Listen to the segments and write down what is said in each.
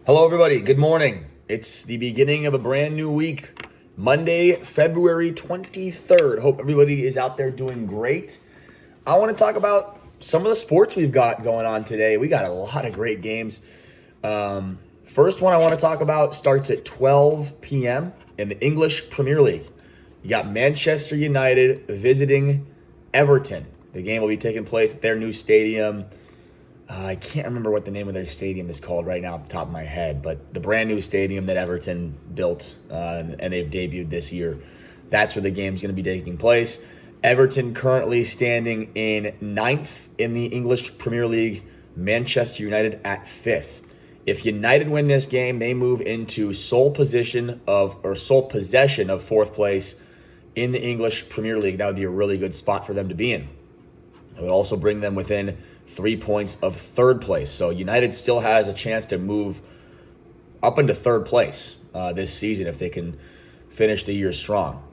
Hello, everybody. Good morning. It's the beginning of a brand new week, Monday, February 23rd. Hope everybody is out there doing great. I want to talk about some of the sports we've got going on today. We got a lot of great games. First one I want to talk about starts at 12 p.m. in the English Premier League. You got Manchester United visiting Everton. The game will be taking place at their new stadium. I can't remember what the name of their stadium is called right now off the top of my head, but the brand new stadium that Everton built and they've debuted this year, that's where the game's going to be taking place. Everton currently standing in 9th in the English Premier League, Manchester United at 5th. If United win this game, they move into sole possession of 4th place in the English Premier League. That would be a really good spot for them to be in. It would also bring them within 3 points of 3rd place. So United still has a chance to move up into 3rd place this season if they can finish the year strong.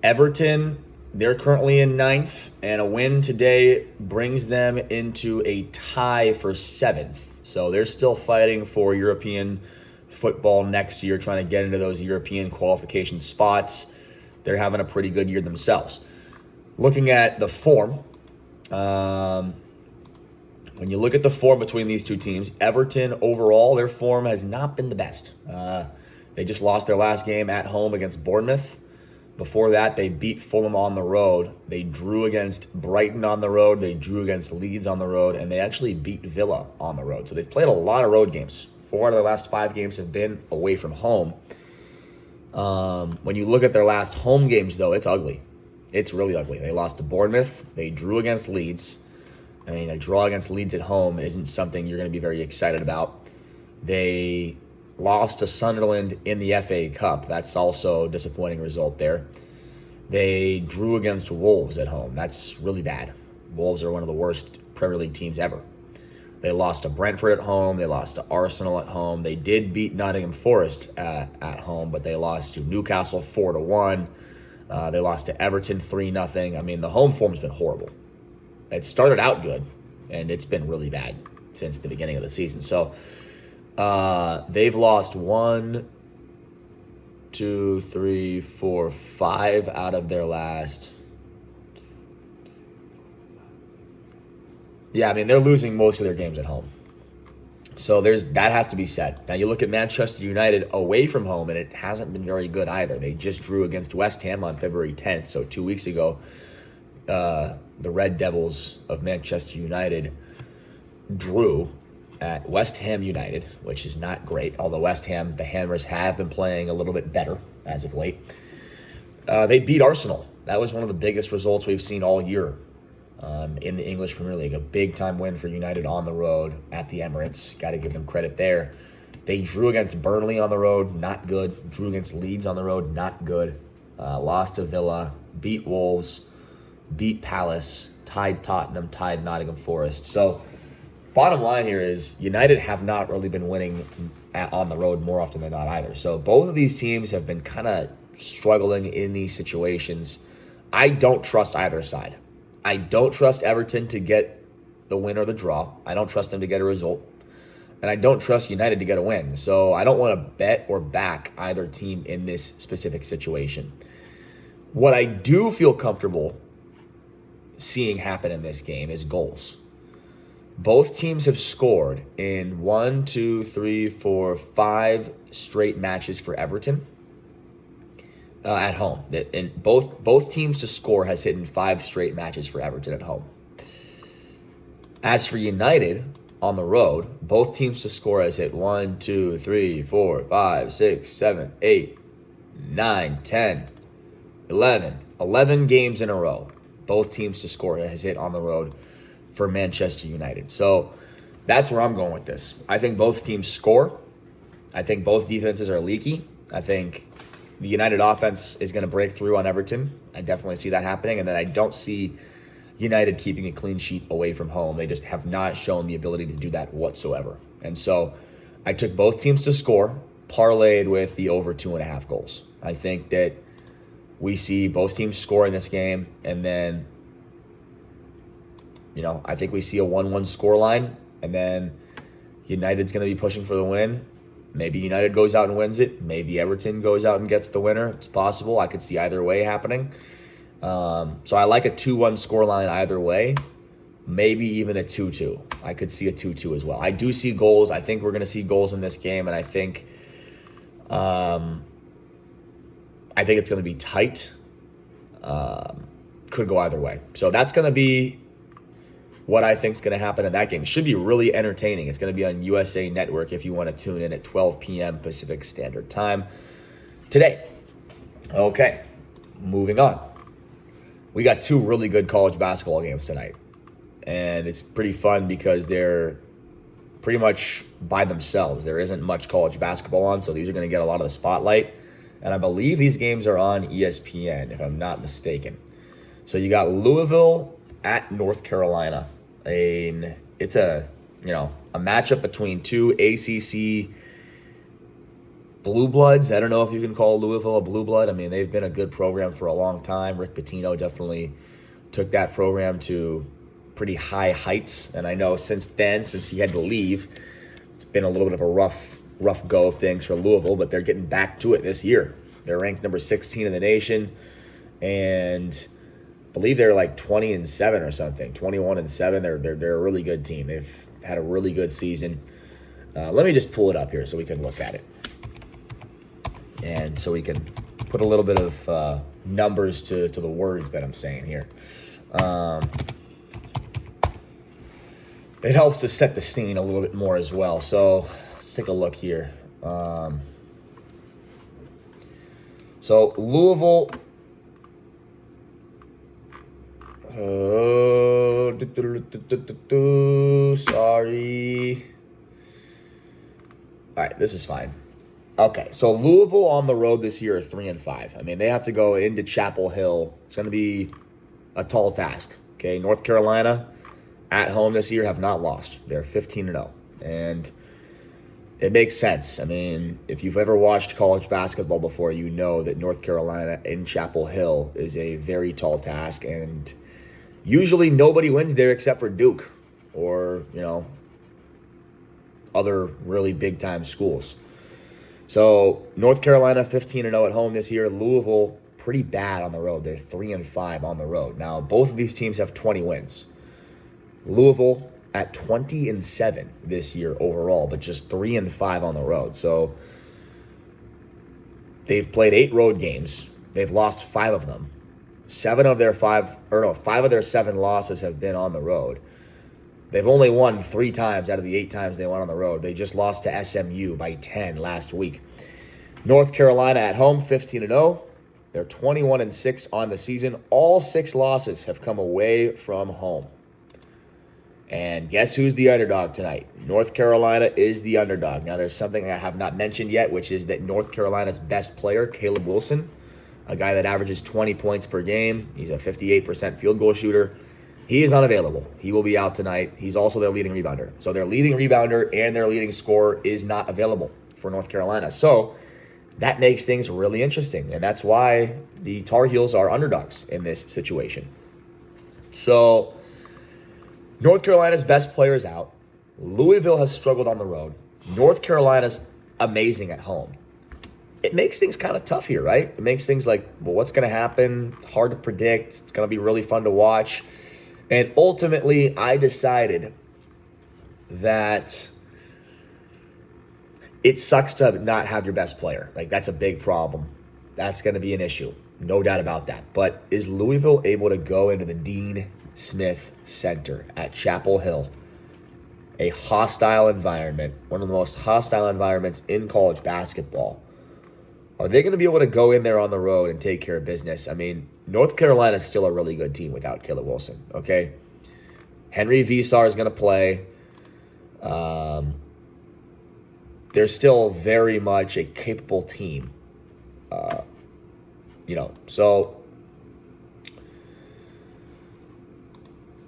Everton, they're currently in 9th, and a win today brings them into a tie for 7th. So they're still fighting for European football next year, trying to get into those European qualification spots. They're having a pretty good year themselves. Looking at the form, when you look at the form between these two teams, Everton overall, their form has not been the best. They just lost their last game at home against Bournemouth. Before that, they beat Fulham on the road. They drew against Brighton on the road. They drew against Leeds on the road, and they actually beat Villa on the road. So they've played a lot of road games. 4 out of their last 5 games have been away from home. When you look at their last home games, though, it's ugly. It's really ugly. They lost to Bournemouth. They drew against Leeds. I mean, a draw against Leeds at home isn't something you're going to be very excited about. They lost to Sunderland in the FA Cup. That's also a disappointing result there. They drew against Wolves at home. That's really bad. Wolves are one of the worst Premier League teams ever. They lost to Brentford at home. They lost to Arsenal at home. They did beat Nottingham Forest at home, but they lost to Newcastle 4-1. They lost to Everton 3-0. I mean, the home form's been horrible. It started out good, and it's been really bad since the beginning of the season. So they've lost 1, 2, 3, 4, 5 out of their last. Yeah, I mean, they're losing most of their games at home. So that has to be said. Now you look at Manchester United away from home, and it hasn't been very good either. They just drew against West Ham on February 10th, so 2 weeks ago. The Red Devils of Manchester United drew at West Ham United, which is not great, although West Ham, the Hammers, have been playing a little bit better as of late. They beat Arsenal. That was one of the biggest results we've seen all year in the English Premier League. A big-time win for United on the road at the Emirates. Got to give them credit there. They drew against Burnley on the road, not good. Drew against Leeds on the road, not good. Lost to Villa, beat Wolves, beat Palace, tied Tottenham, tied Nottingham Forest. So bottom line here is United have not really been winning on the road more often than not either. So both of these teams have been kind of struggling in these situations. I don't trust either side. I don't trust Everton to get the win or the draw. I don't trust them to get a result. And I don't trust United to get a win. So I don't want to bet or back either team in this specific situation. What I do feel comfortable seeing happen in this game is goals. Both teams have scored in 1, 2, 3, 4, 5 straight matches for Everton at home. And both teams to score has hit in 5 straight matches for Everton at home. As for United on the road, both teams to score has hit 1, 2, 3, 4, 5, 6, 7, 8, 9, 10, 11 games in a row. Both teams to score has hit on the road for Manchester United. So that's where I'm going with this. I think both teams score. I think both defenses are leaky. I think the United offense is going to break through on Everton. I definitely see that happening. And then I don't see United keeping a clean sheet away from home. They just have not shown the ability to do that whatsoever. And so I took both teams to score, parlayed with the over 2.5 goals. I think that we see both teams score in this game, and then, I think we see a 1-1 scoreline, and then United's going to be pushing for the win. Maybe United goes out and wins it. Maybe Everton goes out and gets the winner. It's possible. I could see either way happening. So I like a 2-1 scoreline either way. Maybe even a 2-2. I could see a 2-2 as well. I do see goals. I think we're going to see goals in this game, and I think it's going to be tight. Could go either way. So that's going to be what I think is going to happen in that game. It should be really entertaining. It's going to be on USA Network if you want to tune in at 12 p.m. Pacific Standard Time today. Okay, moving on. We got 2 really good college basketball games tonight. And it's pretty fun because they're pretty much by themselves. There isn't much college basketball on, so these are going to get a lot of the spotlight. And I believe these games are on ESPN, if I'm not mistaken. So you got Louisville at North Carolina. It's a matchup between 2 ACC blue bloods. I don't know if you can call Louisville a blue blood. I mean, they've been a good program for a long time. Rick Pitino definitely took that program to pretty high heights. And I know since he had to leave, it's been a little bit of a rough go of things for Louisville, but they're getting back to it this year. They're ranked number 16 in the nation, and I believe they're like 20-7 or something, 21-7. They're a really good team. They've had a really good season. Let me just pull it up here so we can look at it, and so we can put a little bit of numbers to the words that I'm saying here. It helps to set the scene a little bit more as well. So let's take a look here. So Louisville. Sorry. All right, this is fine. Okay, so Louisville on the road this year are 3-5. I mean, they have to go into Chapel Hill. It's going to be a tall task. Okay, North Carolina at home this year have not lost. They're 15-0, and it makes sense. I mean, if you've ever watched college basketball before, you know that North Carolina in Chapel Hill is a very tall task, and usually nobody wins there except for Duke or, other really big-time schools. So North Carolina 15-0 at home this year. Louisville pretty bad on the road. They're 3-5 on the road. Now, both of these teams have 20 wins. Louisville at 20-7 this year overall, but just 3-5 on the road. So they've played 8 road games. They've lost 5 of them. 5 of their 7 losses have been on the road. They've only won 3 times out of the 8 times they went on the road. They just lost to SMU by 10 last week. North Carolina at home, 15-0. They're 21-6 on the season. All 6 losses have come away from home. And guess who's the underdog tonight? North Carolina is the underdog. Now, there's something I have not mentioned yet, which is that North Carolina's best player, Caleb Wilson, a guy that averages 20 points per game. He's a 58% field goal shooter. He is unavailable. He will be out tonight. He's also their leading rebounder. So their leading rebounder and their leading scorer is not available for North Carolina. So that makes things really interesting. And that's why the Tar Heels are underdogs in this situation. So North Carolina's best player is out. Louisville has struggled on the road. North Carolina's amazing at home. It makes things kind of tough here, right? It makes things like, well, what's going to happen? Hard to predict. It's going to be really fun to watch. And ultimately, I decided that it sucks to not have your best player. Like, that's a big problem. That's going to be an issue. No doubt about that. But is Louisville able to go into the Dean Smith Center at Chapel Hill, a hostile environment, one of the most hostile environments in college basketball? Are they going to be able to go in there on the road and take care of business? I mean, North Carolina is still a really good team without Caleb Wilson, okay? Henry Visar is going to play. They're still very much a capable team. So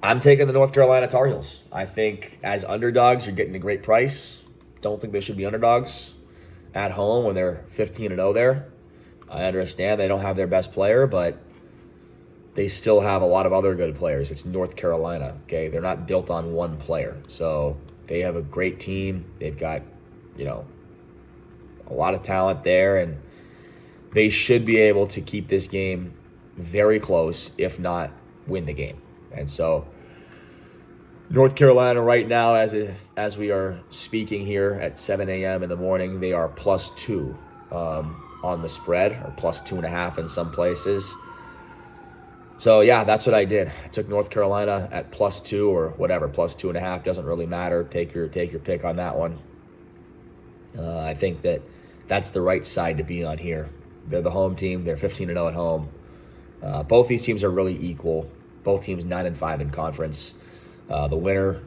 I'm taking the North Carolina Tar Heels. I think as underdogs, you're getting a great price. Don't think they should be underdogs at home when they're 15-0 there. I understand they don't have their best player, but they still have a lot of other good players. It's North Carolina, okay? They're not built on one player. So they have a great team. They've got, a lot of talent there, and they should be able to keep this game very close, if not win the game. And so North Carolina right now, as we are speaking here at 7 a.m. in the morning, they are +2 on the spread, or +2.5 in some places. So yeah, that's what I did. I took North Carolina at +2 or whatever, +2.5, doesn't really matter. Take your pick on that one. I think that's the right side to be on here. They're the home team. They're 15-0 at home. Both these teams are really equal. Both teams 9-5 in conference. The winner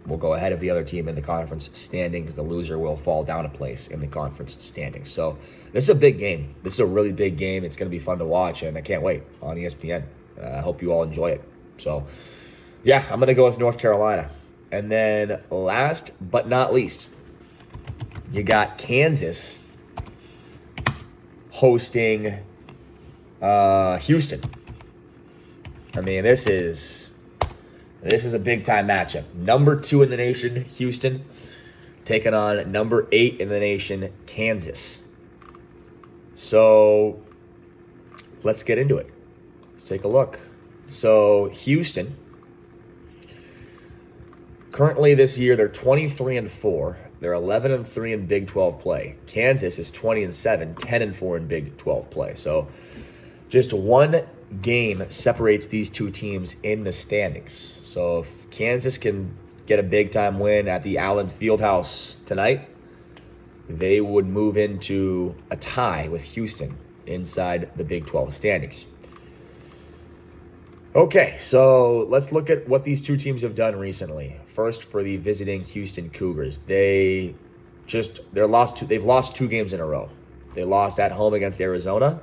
will go ahead of the other team in the conference standings. The loser will fall down a place in the conference standings. So this is a big game. This is a really big game. It's going to be fun to watch, and I can't wait on ESPN. I hope you all enjoy it. So, yeah, I'm going to go with North Carolina. And then last but not least, you got Kansas hosting Houston. I mean, this is a big-time matchup. Number 2 in the nation, Houston, taking on number 8 in the nation, Kansas. So let's get into it. Let's take a look. So Houston, currently this year, they're 23-4. They're 11-3 in Big 12 play. Kansas is 20-7, 10-4 in Big 12 play. So just one game separates these two teams in the standings. So if Kansas can get a big-time win at the Allen Fieldhouse tonight, they would move into a tie with Houston inside the Big 12 standings. Okay, so let's look at what these two teams have done recently. First, for the visiting Houston Cougars, they've lost 2 games in a row. They lost at home against Arizona,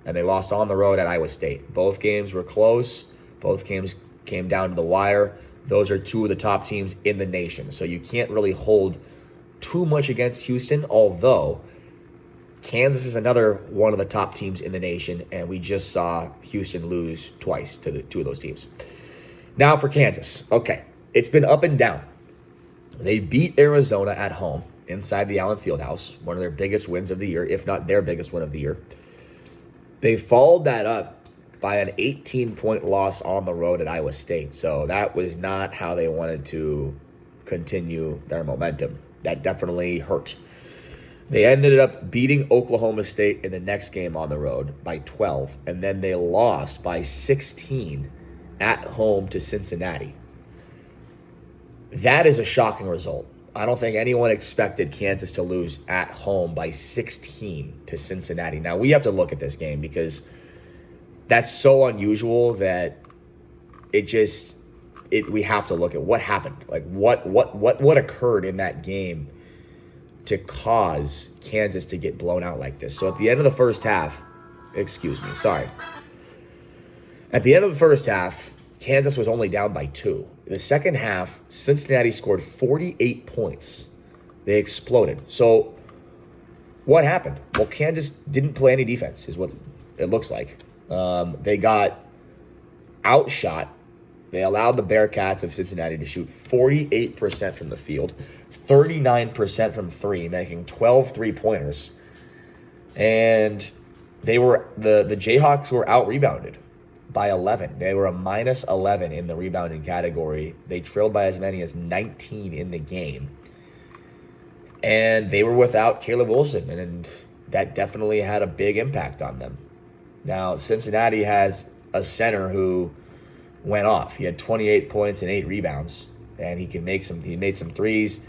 and they lost on the road at Iowa State. Both games were close. Both games came down to the wire. Those are 2 of the top teams in the nation. So you can't really hold too much against Houston, although Kansas is another one of the top teams in the nation, and we just saw Houston lose twice to the 2 of those teams. Now for Kansas. Okay, it's been up and down. They beat Arizona at home inside the Allen Fieldhouse, one of their biggest wins of the year, if not their biggest win of the year. They followed that up by an 18-point loss on the road at Iowa State. So that was not how they wanted to continue their momentum. That definitely hurt. They ended up beating Oklahoma State in the next game on the road by 12, and then they lost by 16 at home to Cincinnati. That is a shocking result. I don't think anyone expected Kansas to lose at home by 16 to Cincinnati. Now, we have to look at this game because that's so unusual that we have to look at what happened. Like what occurred in that game to cause Kansas to get blown out like this. So at the end of the first half, at the end of the first half, Kansas was only down by 2. In the second half, Cincinnati scored 48 points. They exploded. So what happened? Well, Kansas didn't play any defense, is what it looks like. They got outshot. They allowed the Bearcats of Cincinnati to shoot 48% from the field, 39% from 3, making 12 3-pointers. And the Jayhawks were out-rebounded by 11. They were a -11 in the rebounding category. They trailed by as many as 19 in the game. And they were without Caleb Wilson, and that definitely had a big impact on them. Now, Cincinnati has a center who went off. He had 28 points and 8 rebounds, and he made some threes.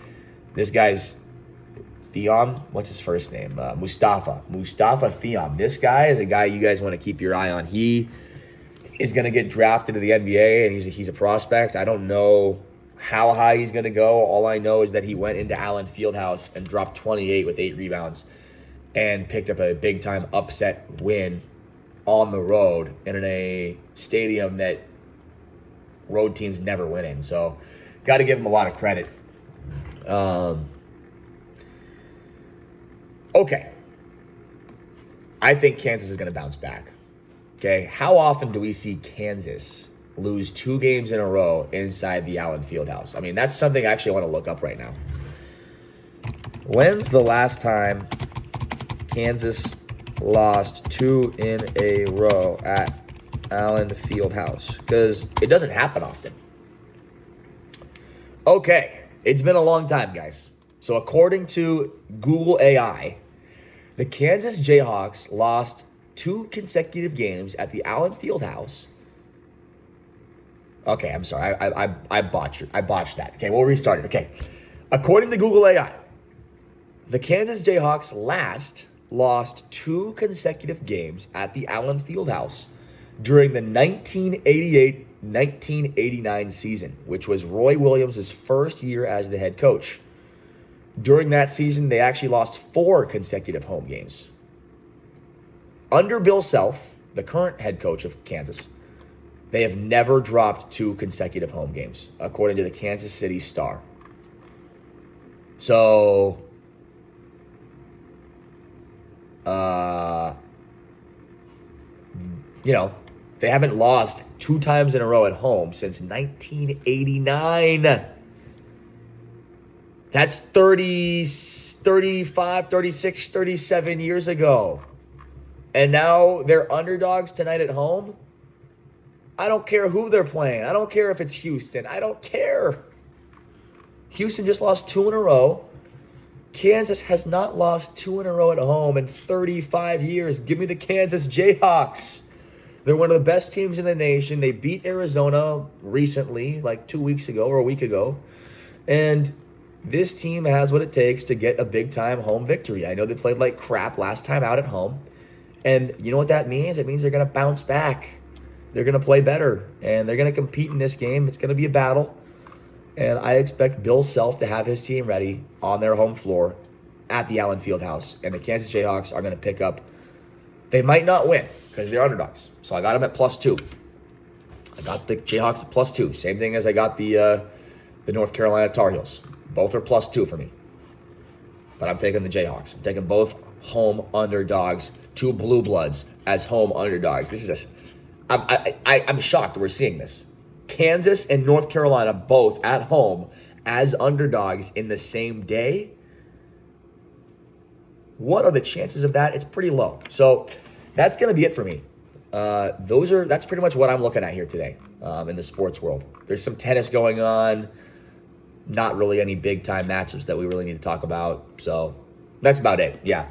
This guy's Theom, what's his first name? Mustafa Theom. This guy is a guy you guys want to keep your eye on. He is going to get drafted to the NBA, and he's a prospect. I don't know how high he's going to go. All I know is that he went into Allen Fieldhouse and dropped 28 with 8 rebounds and picked up a big-time upset win on the road in a stadium that road teams never win in. So got to give him a lot of credit. Okay. I think Kansas is going to bounce back. Okay. How often do we see Kansas lose 2 games in a row inside the Allen Fieldhouse? I mean, that's something I actually want to look up right now. When's the last time Kansas lost 2 in a row at Allen Fieldhouse, because it doesn't happen often. Okay, it's been a long time, guys. So according to Google AI, the Kansas Jayhawks lost 2 consecutive games at the Allen Fieldhouse. Okay, I'm sorry. I botched that. Okay, we'll restart it. Okay. According to Google AI, the Kansas Jayhawks last lost 2 consecutive games at the Allen Fieldhouse during the 1988-1989 season, which was Roy Williams' first year as the head coach. During that season, they actually lost 4 consecutive home games. Under Bill Self, the current head coach of Kansas, they have never dropped 2 consecutive home games, according to the Kansas City Star. So, they haven't lost 2 times in a row at home since 1989. That's 30, 35, 36, 37 years ago. And now they're underdogs tonight at home? I don't care who they're playing. I don't care if it's Houston. I don't care. Houston just lost 2 in a row. Kansas has not lost 2 in a row at home in 35 years. Give me the Kansas Jayhawks. They're one of the best teams in the nation. They beat Arizona recently, like 2 weeks ago or a week ago. And this team has what it takes to get a big-time home victory. I know they played like crap last time out at home. And you know what that means? It means they're going to bounce back. They're going to play better. And they're going to compete in this game. It's going to be a battle. And I expect Bill Self to have his team ready on their home floor at the Allen Fieldhouse. And the Kansas Jayhawks are going to pick up. They might not win because they're underdogs. So I got them at +2. I got the Jayhawks at +2. Same thing as I got the North Carolina Tar Heels. Both are +2 for me. But I'm taking the Jayhawks. I'm taking both home underdogs, 2 blue bloods as home underdogs. This is I'm shocked that we're seeing this. Kansas and North Carolina both at home as underdogs in the same day. What are the chances of that? It's pretty low. So that's going to be it for me. That's pretty much what I'm looking at here today in the sports world. There's some tennis going on. Not really any big-time matchups that we really need to talk about. So that's about it. Yeah.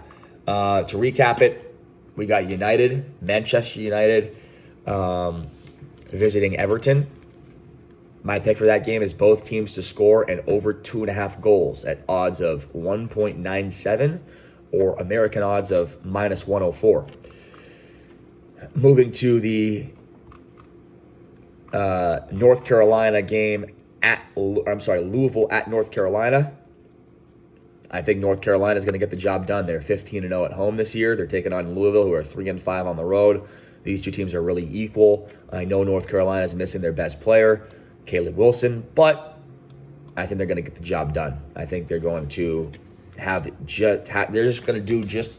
To recap it, we got Manchester United, visiting Everton. My pick for that game is both teams to score and over 2.5 goals at odds of 1.97 or American odds of -104. Moving to the North Carolina game Louisville at North Carolina. I think North Carolina is going to get the job done. They're 15-0 at home this year. They're taking on Louisville, who are 3-5 on the road. These 2 teams are really equal. I know North Carolina is missing their best player, Caleb Wilson, but I think they're going to get the job done. I think they're going to they're just going to do just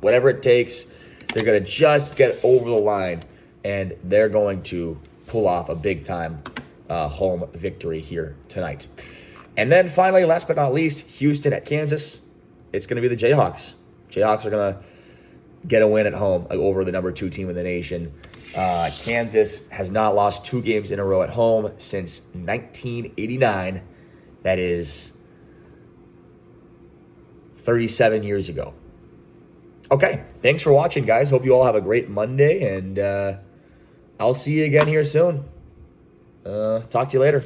whatever it takes. They're going to just get over the line, and they're going to pull off a big-time home victory here tonight. And then finally, last but not least, Houston at Kansas. It's going to be the Jayhawks. Jayhawks are going to get a win at home over the number 2 team in the nation. Kansas has not lost 2 games in a row at home since 1989. That is 37 years ago. Okay, thanks for watching, guys. Hope you all have a great Monday, and I'll see you again here soon. Talk to you later.